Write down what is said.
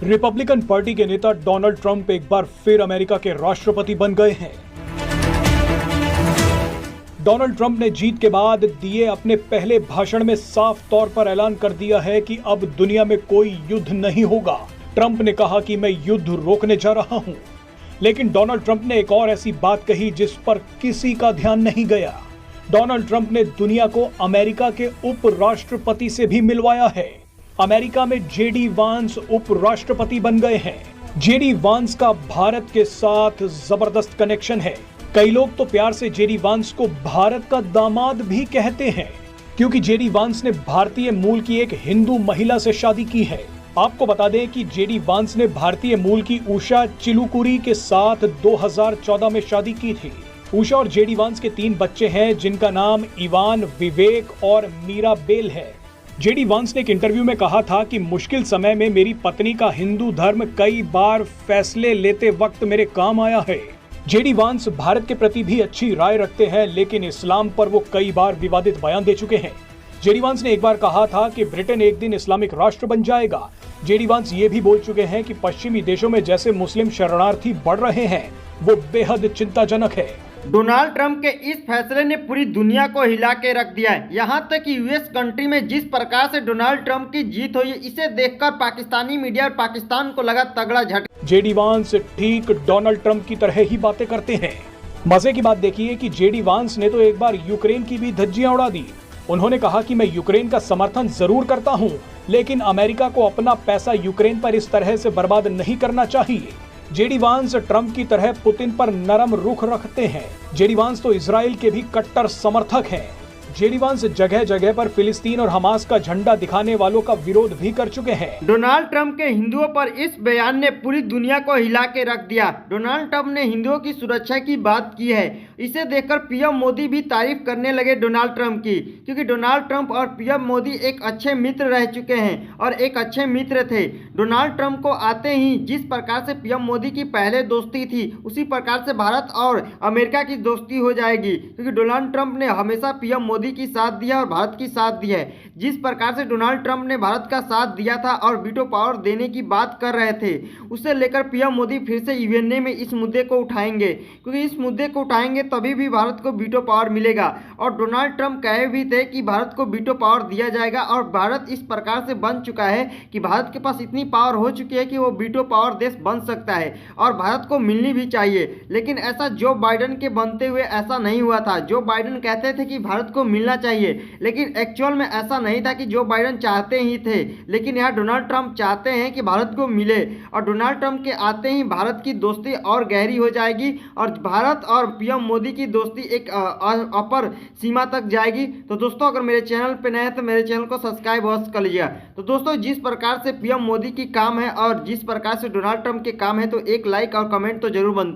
Republican party के नेता Donald Trump एक बार फिर अमेरिका के राष्ट्रपति बन गए हैं। डोनाल्ड ट्रंप ने जीत के बाद दिए अपने पहले भाषण में साफ तौर पर ऐलान कर दिया है कि अब दुनिया में कोई युद्ध नहीं होगा। ट्रंप ने कहा कि मैं युद्ध रोकने जा रहा हूं, लेकिन डोनाल्ड ट्रंप ने एक और ऐसी बात कही जिस पर किसी का ध्यान नहीं गया। डोनाल्ड ट्रंप ने दुनिया को अमेरिका के उपराष्ट्रपति से भी मिलवाया है। अमेरिका में जेडी वांस उपराष्ट्रपति बन गए हैं। जेडी वांस का भारत के साथ जबरदस्त कनेक्शन है। कई लोग तो प्यार से जेडी वांस को भारत का दामाद भी कहते हैं, क्योंकि जेडी वांस ने भारतीय मूल की एक हिंदू महिला से शादी की है। आपको बता दें कि जेडी वांस ने भारतीय मूल की उषा चिलुकुरी के साथ 2014 में शादी की थी। उषा और जेडी वांस के 3 बच्चे हैं, जिनका नाम इवान, विवेक और मीरा बेल है। जेडी वांस ने एक इंटरव्यू में कहा था कि मुश्किल समय में मेरी पत्नी का हिंदू धर्म कई बार फैसले लेते वक्त मेरे काम आया है। जेडी वांस भारत के प्रति भी अच्छी राय रखते हैं, लेकिन इस्लाम पर वो कई बार विवादित बयान दे चुके हैं। जेडी वांस ने एक बार कहा था कि ब्रिटेन एक दिन इस्लामिक राष्ट्र बन जाएगा। जेडी वांस ये भी बोल चुके हैं कि पश्चिमी देशों में जैसे मुस्लिम शरणार्थी बढ़ रहे हैं, वो बेहद चिंताजनक है। डोनाल्ड ट्रंप के इस फैसले ने पूरी दुनिया को हिला के रख दिया है। यहाँ तक कि यूएस कंट्री में जिस प्रकार से डोनाल्ड ट्रंप की जीत हुई, इसे देखकर पाकिस्तानी मीडिया और पाकिस्तान को लगा तगड़ा झटका। जेडी वांस ठीक डोनाल्ड ट्रंप की तरह ही बातें करते हैं। मजे की बात देखिए कि जेडी वांस ने तो एक बार यूक्रेन की भी धज्जियां उड़ा दी। उन्होंने कहा कि मैं यूक्रेन का समर्थन जरूर करता हूं, लेकिन अमेरिका को अपना पैसा यूक्रेन पर इस तरह से बर्बाद नहीं करना चाहिए। जेडी वांस ट्रंप की तरह पुतिन पर नरम रुख रखते हैं। जेडी वांस तो इजराइल के भी कट्टर समर्थक हैं। जेडी वांस जगह जगह पर फिलिस्तीन और हमास का झंडा दिखाने वालों का विरोध भी कर चुके हैं। डोनाल्ड ट्रंप के हिंदुओं पर इस बयान ने पूरी दुनिया को हिला के रख दिया। डोनाल्ड ट्रंप ने हिंदुओं की सुरक्षा की बात की है। इसे देखकर पीएम मोदी भी तारीफ करने लगे डोनाल्ड ट्रंप की, क्योंकि डोनाल्ड ट्रंप और पीएम मोदी एक अच्छे मित्र रह चुके हैं और एक अच्छे मित्र थे। डोनाल्ड ट्रंप को आते ही जिस प्रकार से पीएम मोदी की पहले दोस्ती थी, उसी प्रकार से भारत और अमेरिका की दोस्ती हो जाएगी, क्योंकि डोनाल्ड ट्रंप ने हमेशा पीएम मोदी की साथ दिया और भारत की साथ दी है। जिस प्रकार से डोनाल्ड ट्रंप ने भारत का साथ दिया था और वीटो पावर देने की बात कर रहे थे, उसे लेकर पीएम मोदी फिर से यूएनए में इस मुद्दे को उठाएंगे, क्योंकि इस मुद्दे को उठाएंगे तभी भी भारत को वीटो पावर मिलेगा। और डोनाल्ड ट्रंप कहे भी थे कि भारत को वीटो पावर दिया जाएगा, और भारत इस प्रकार से बन चुका है कि भारत के पास इतनी पावर हो चुकी है कि वो वीटो पावर देश बन सकता है और भारत को मिलनी भी चाहिए। लेकिन ऐसा जो बाइडेन के बनते हुए ऐसा नहीं हुआ था। जो बाइडेन कहते थे कि भारत को मिलना चाहिए, लेकिन एक्चुअल में ऐसा नहीं था कि जो बाइडेन चाहते ही थे। लेकिन यहाँ डोनाल्ड ट्रंप चाहते हैं कि भारत को मिले, और डोनाल्ड ट्रंप के आते ही भारत की दोस्ती और गहरी हो जाएगी और भारत और पीएम मोदी की दोस्ती एक अपर सीमा तक जाएगी। तो दोस्तों, अगर मेरे चैनल पे नए हैं तो मेरे चैनल को सब्सक्राइब अवश्य कर लीजिएगा। तो दोस्तों, जिस प्रकार से पीएम मोदी की काम है और जिस प्रकार से डोनाल्ड ट्रंप के काम है, तो एक लाइक और कमेंट तो जरूर बनता है।